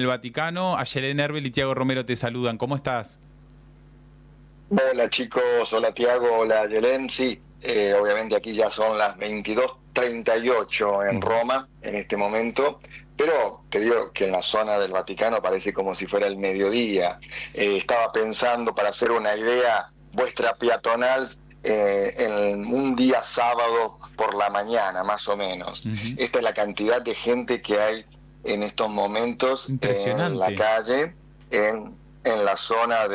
El Vaticano, Ayelen Herbel y Tiago Romero te saludan. ¿Cómo estás? Hola chicos, hola Tiago, hola Yelén. Sí, obviamente aquí ya son las 22:38 en Ujú. Roma en este momento, pero te digo que en la zona del Vaticano parece como si fuera el mediodía. Estaba pensando, para hacer una idea, vuestra peatonal en un día sábado por la mañana, más o menos. Ujú. Esta es la cantidad de gente que hay en estos momentos en la Impresionante. calle, en la zona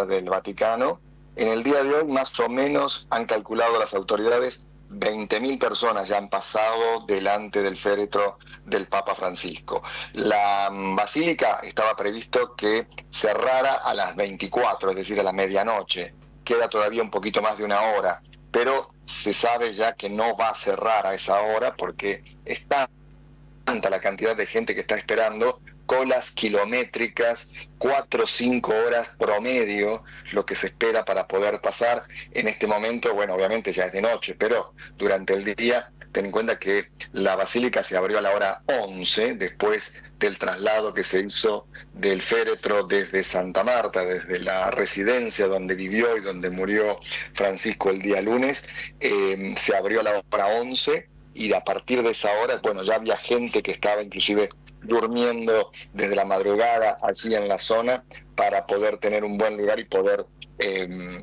del Vaticano. En el día de hoy, más o menos, han calculado las autoridades, 20.000 personas ya han pasado delante del féretro del Papa Francisco. La basílica estaba previsto que cerrara a las 24, es decir, a la medianoche. Queda todavía un poquito más de una hora, pero se sabe ya que no va a cerrar a esa hora porque está tanta la cantidad de gente que está esperando, colas kilométricas, 4 o 5 horas promedio, lo que se espera para poder pasar. En este momento, bueno, obviamente ya es de noche, pero durante el día, ten en cuenta que la basílica se abrió a la hora 11, después del traslado que se hizo del féretro desde Santa Marta, desde la residencia donde vivió y donde murió Francisco el día lunes, se abrió a la hora 11 y a partir de esa hora, bueno, ya había gente que estaba inclusive durmiendo desde la madrugada allí en la zona para poder tener un buen lugar y poder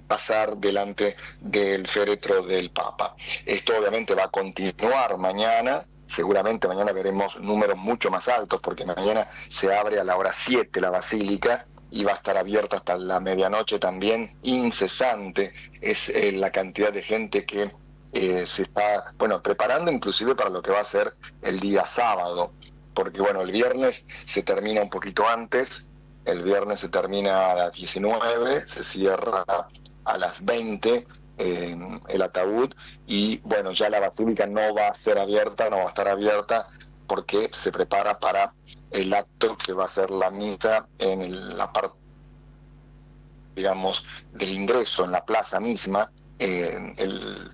pasar delante del féretro del Papa. Esto obviamente va a continuar mañana. Seguramente mañana veremos números mucho más altos porque mañana se abre a la hora 7 la basílica y va a estar abierta hasta la medianoche también, incesante. Es la cantidad de gente que se está, bueno, preparando inclusive para lo que va a ser el día sábado, porque bueno, el viernes se termina un poquito antes, el viernes se termina a las 19, se cierra a las 20 el ataúd y bueno, ya la basílica no va a ser abierta, no va a estar abierta porque se prepara para el acto que va a ser la misa en la parte, digamos, del ingreso en la plaza misma.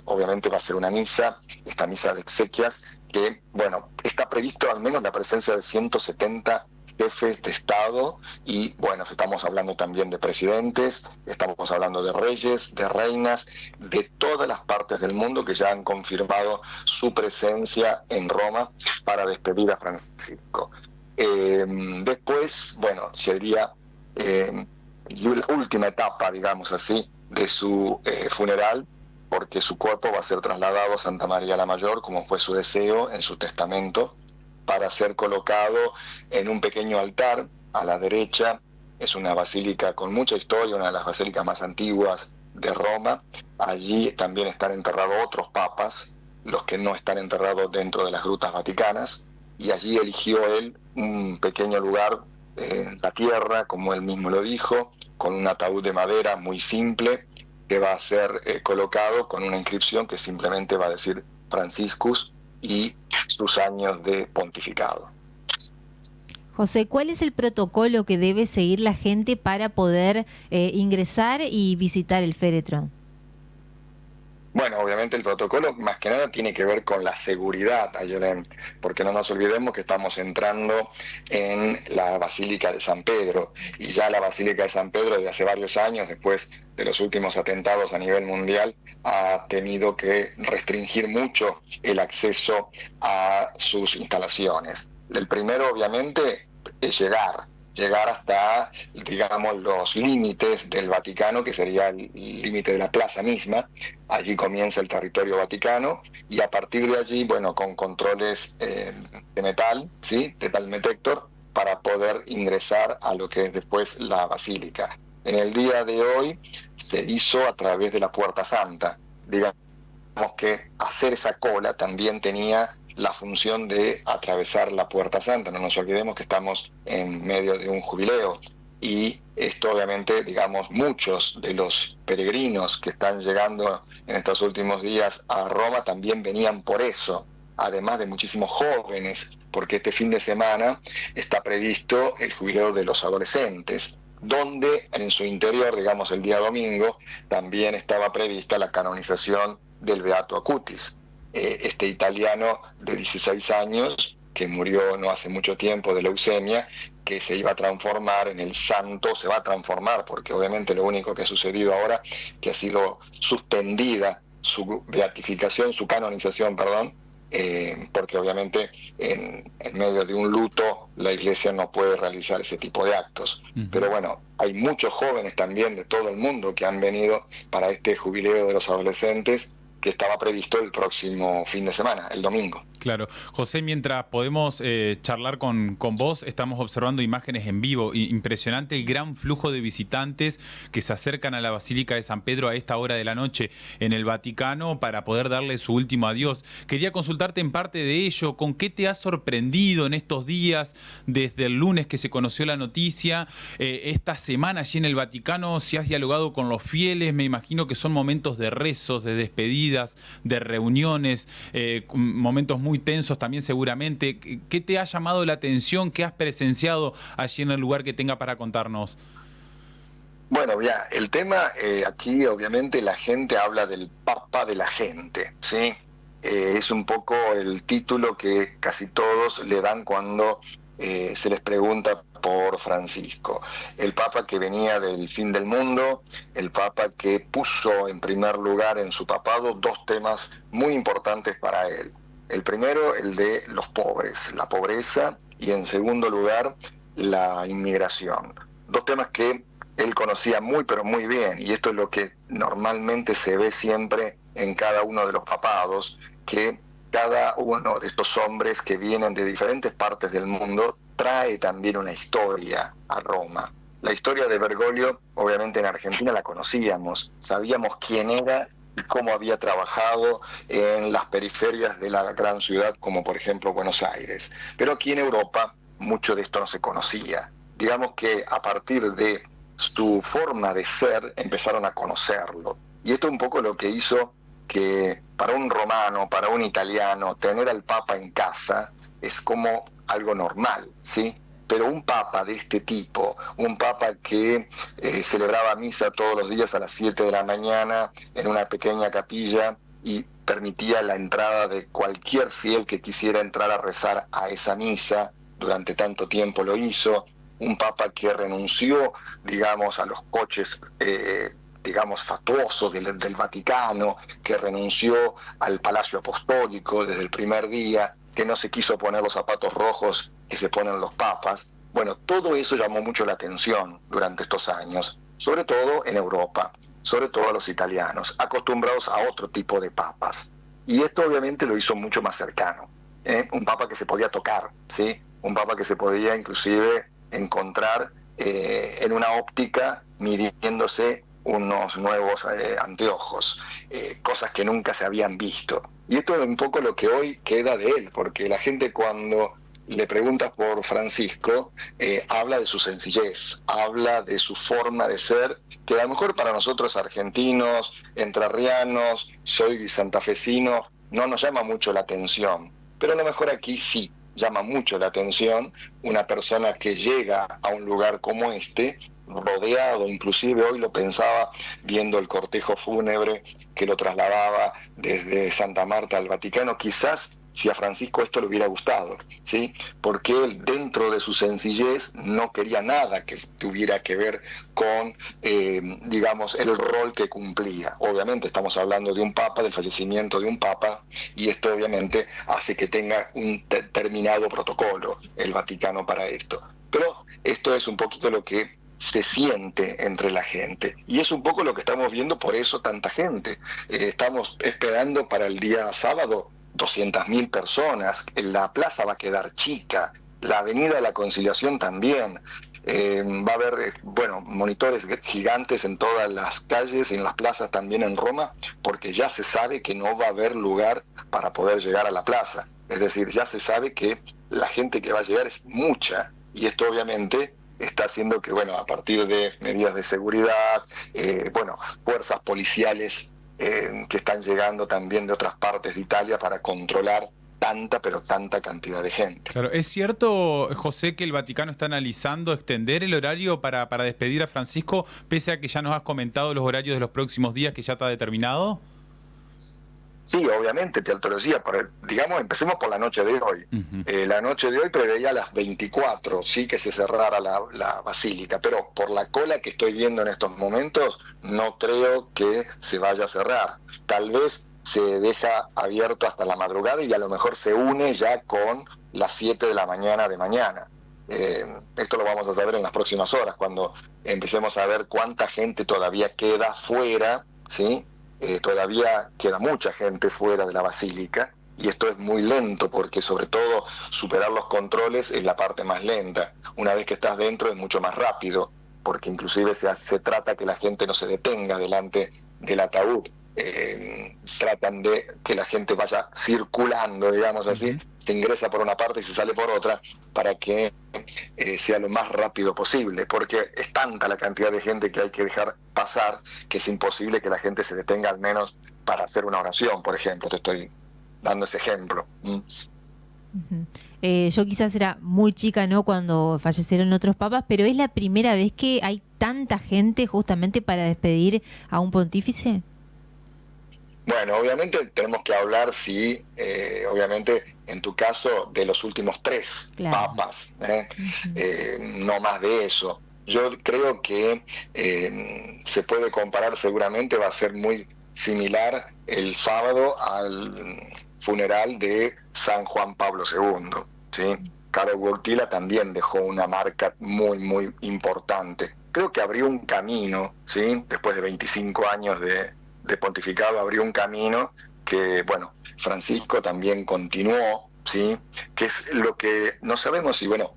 Obviamente va a ser una misa, esta misa de exequias, que, bueno, está previsto al menos la presencia de 170 jefes de Estado y, bueno, estamos hablando también de presidentes, estamos hablando de reyes, de reinas, de todas las partes del mundo que ya han confirmado su presencia en Roma para despedir a Francisco. Después, bueno, sería eh, la última etapa, digamos así, de su funeral, porque su cuerpo va a ser trasladado a Santa María la Mayor, como fue su deseo en su testamento, para ser colocado en un pequeño altar a la derecha. Es una basílica con mucha historia, una de las basílicas más antiguas de Roma. Allí también están enterrados otros papas, los que no están enterrados dentro de las grutas vaticanas, y allí eligió él un pequeño lugar en la tierra, como él mismo lo dijo, con un ataúd de madera muy simple que va a ser colocado con una inscripción que simplemente va a decir Franciscus y sus años de pontificado. José, ¿cuál es el protocolo que debe seguir la gente para poder ingresar y visitar el féretro? Bueno, obviamente el protocolo más que nada tiene que ver con la seguridad, Ayelen, porque no nos olvidemos que estamos entrando en la Basílica de San Pedro y ya la Basílica de San Pedro desde hace varios años, después de los últimos atentados a nivel mundial, ha tenido que restringir mucho el acceso a sus instalaciones. El primero, obviamente, es llegar hasta, digamos, los límites del Vaticano, que sería el límite de la plaza misma. Allí comienza el territorio vaticano y a partir de allí, bueno, con controles de metal, ¿sí? De metal detector, para poder ingresar a lo que es después la basílica. En el día de hoy se hizo a través de la Puerta Santa. Digamos que hacer esa cola también tenía la función de atravesar la Puerta Santa. No nos olvidemos que estamos en medio de un jubileo y esto obviamente, digamos, muchos de los peregrinos que están llegando en estos últimos días a Roma también venían por eso, además de muchísimos jóvenes, porque este fin de semana está previsto el jubileo de los adolescentes, donde en su interior, digamos el día domingo, también estaba prevista la canonización del Beato Acutis, italiano de 16 años que murió no hace mucho tiempo de leucemia que se iba a transformar en el santo, se va a transformar, porque obviamente lo único que ha sucedido ahora, que ha sido suspendida su beatificación, su canonización, perdón, porque obviamente en medio de un luto la Iglesia no puede realizar ese tipo de actos. Pero bueno, hay muchos jóvenes también de todo el mundo que han venido para este jubileo de los adolescentes que estaba previsto el próximo fin de semana, el domingo. Claro. José, mientras podemos charlar con vos, estamos observando imágenes en vivo. Impresionante el gran flujo de visitantes que se acercan a la Basílica de San Pedro a esta hora de la noche en el Vaticano para poder darle su último adiós. Quería consultarte en parte de ello, ¿con qué te ha sorprendido en estos días, desde el lunes que se conoció la noticia, esta semana allí en el Vaticano? Si has dialogado con los fieles, me imagino que son momentos de rezos, de despedidas, de reuniones, momentos muy tensos también seguramente. ¿Qué te ha llamado la atención? ¿Qué has presenciado allí en el lugar que tenga para contarnos? Bueno, ya, el tema aquí obviamente la gente habla del Papa de la gente, ¿sí? Es un poco el título que casi todos le dan cuando se les pregunta por Francisco. El Papa que venía del fin del mundo, el Papa que puso en primer lugar en su papado dos temas muy importantes para él. El primero, el de los pobres, la pobreza, y en segundo lugar, la inmigración. Dos temas que él conocía muy pero muy bien, y esto es lo que normalmente se ve siempre en cada uno de los papados, que cada uno de estos hombres que vienen de diferentes partes del mundo trae también una historia a Roma. La historia de Bergoglio, obviamente en Argentina la conocíamos, sabíamos quién era y cómo había trabajado en las periferias de la gran ciudad, como por ejemplo Buenos Aires. Pero aquí en Europa mucho de esto no se conocía. Digamos que a partir de su forma de ser empezaron a conocerlo. Y esto es un poco lo que hizo que para un romano, para un italiano, tener al Papa en casa es como algo normal, ¿sí? Pero un Papa de este tipo, un Papa que celebraba misa todos los días a las 7 de la mañana en una pequeña capilla y permitía la entrada de cualquier fiel que quisiera entrar a rezar a esa misa, durante tanto tiempo lo hizo, un Papa que renunció, digamos, a los coches digamos, fatuosos del Vaticano, que renunció al Palacio Apostólico desde el primer día, que no se quiso poner los zapatos rojos que se ponen los papas. Bueno, todo eso llamó mucho la atención durante estos años, sobre todo en Europa, sobre todo a los italianos, acostumbrados a otro tipo de papas. Y esto obviamente lo hizo mucho más cercano, un papa que se podía tocar, ¿sí? Un papa que se podía inclusive encontrar en una óptica midiéndose unos nuevos anteojos, cosas que nunca se habían visto. Y esto es un poco lo que hoy queda de él, porque la gente cuando le pregunta por Francisco, habla de su sencillez, habla de su forma de ser, que a lo mejor para nosotros argentinos, entrerrianos, soy santafesino, no nos llama mucho la atención, pero a lo mejor aquí sí llama mucho la atención una persona que llega a un lugar como este, rodeado, inclusive hoy lo pensaba viendo el cortejo fúnebre que lo trasladaba desde Santa Marta al Vaticano, quizás si a Francisco esto le hubiera gustado, ¿sí? Porque él, dentro de su sencillez, no quería nada que tuviera que ver con, digamos, el rol que cumplía. Obviamente estamos hablando de un papa, del fallecimiento de un papa, y esto obviamente hace que tenga un determinado protocolo el Vaticano para esto. Pero esto es un poquito lo que se siente entre la gente, y es un poco lo que estamos viendo, por eso tanta gente. Estamos esperando para el día sábado 200.000 personas, la plaza va a quedar chica, la Avenida de la Conciliación también, va a haber, bueno, monitores gigantes en todas las calles y en las plazas también en Roma, porque ya se sabe que no va a haber lugar para poder llegar a la plaza, es decir, ya se sabe que la gente que va a llegar es mucha, y esto obviamente está haciendo que, bueno, a partir de medidas de seguridad, bueno, fuerzas policiales que están llegando también de otras partes de Italia para controlar tanta, pero tanta cantidad de gente. Claro, ¿es cierto, José, que el Vaticano está analizando extender el horario para despedir a Francisco, pese a que ya nos has comentado los horarios de los próximos días que ya está determinado? Sí, obviamente, teología, digamos, empecemos por la noche de hoy. La noche de hoy preveía a las 24, sí, que se cerrara la basílica, pero por la cola que estoy viendo en estos momentos, no creo que se vaya a cerrar. Tal vez se deja abierto hasta la madrugada y a lo mejor se une ya con las 7 de la mañana de mañana. Esto lo vamos a saber en las próximas horas, cuando empecemos a ver cuánta gente todavía queda fuera, ¿sí? Todavía queda mucha gente fuera de la basílica y esto es muy lento porque sobre todo superar los controles es la parte más lenta. Una vez que estás dentro es mucho más rápido porque inclusive se trata que la gente no se detenga delante del ataúd. Tratan de que la gente vaya circulando, digamos así, se ingresa por una parte y se sale por otra para que sea lo más rápido posible, porque es tanta la cantidad de gente que hay que dejar pasar que es imposible que la gente se detenga al menos para hacer una oración, por ejemplo. Te estoy dando ese ejemplo. Yo quizás era muy chica, ¿no?, cuando fallecieron otros papas, pero ¿es la primera vez que hay tanta gente justamente para despedir a un pontífice? Bueno, obviamente tenemos que hablar, sí, obviamente en tu caso, de los últimos 3 papas, no más de eso. Yo creo que se puede comparar, seguramente va a ser muy similar el sábado al funeral de San Juan Pablo II, ¿sí? Karol Wojtyła también dejó una marca muy, muy importante. Creo que abrió un camino, ¿sí? Después de 25 años de pontificado, abrió un camino que, bueno, Francisco también continuó, ¿sí? Que es lo que no sabemos si, bueno,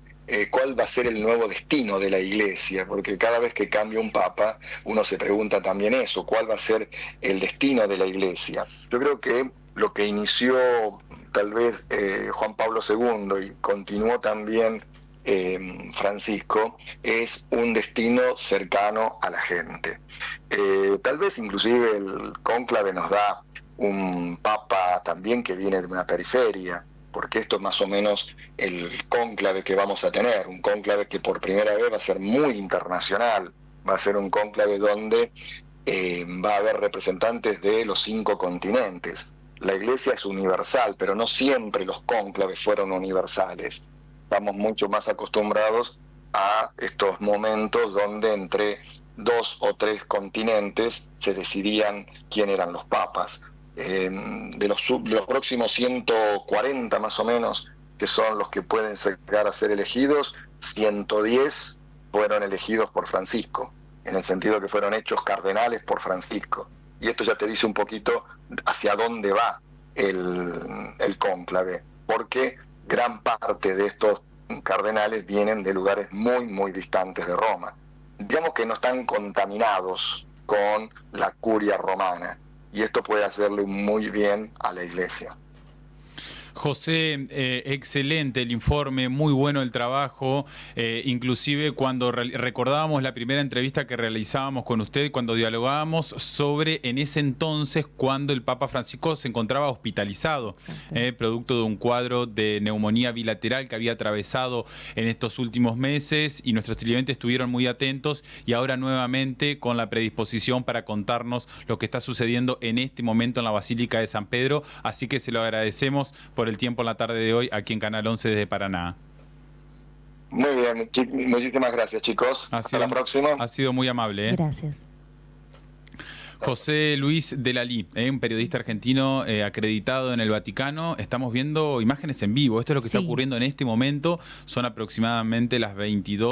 cuál va a ser el nuevo destino de la Iglesia, porque cada vez que cambia un papa, uno se pregunta también eso, cuál va a ser el destino de la Iglesia. Yo creo que lo que inició tal vez Juan Pablo II y continuó también Francisco, es un destino cercano a la gente. Tal vez inclusive el cónclave nos da un papa también que viene de una periferia, porque esto es más o menos el cónclave que vamos a tener, un cónclave que por primera vez va a ser muy internacional, va a ser un cónclave donde va a haber representantes de los 5 continentes. La Iglesia es universal, pero no siempre los cónclaves fueron universales. Estamos mucho más acostumbrados a estos momentos donde entre 2 o 3 continentes se decidían quién eran los papas. De los próximos 140 más o menos, que son los que pueden llegar a ser elegidos, 110 fueron elegidos por Francisco, en el sentido que fueron hechos cardenales por Francisco. Y esto ya te dice un poquito hacia dónde va el cónclave, porque gran parte de estos cardenales vienen de lugares muy, muy distantes de Roma. Digamos que no están contaminados con la curia romana, y esto puede hacerle muy bien a la Iglesia. José, excelente el informe, muy bueno el trabajo, inclusive cuando recordábamos la primera entrevista que realizábamos con usted, cuando dialogábamos sobre en ese entonces cuando el Papa Francisco se encontraba hospitalizado, producto de un cuadro de neumonía bilateral que había atravesado en estos últimos meses, y nuestros televidentes estuvieron muy atentos, y ahora nuevamente con la predisposición para contarnos lo que está sucediendo en este momento en la Basílica de San Pedro, así que se lo agradecemos por el tiempo en la tarde de hoy aquí en Canal 11 desde Paraná. Muy bien, muchísimas gracias, chicos. Hasta la próxima. Ha sido muy amable. Gracias. José Luis Delalí, un periodista argentino acreditado en el Vaticano. Estamos viendo imágenes en vivo. Esto es lo que está ocurriendo en este momento. Son aproximadamente las 22.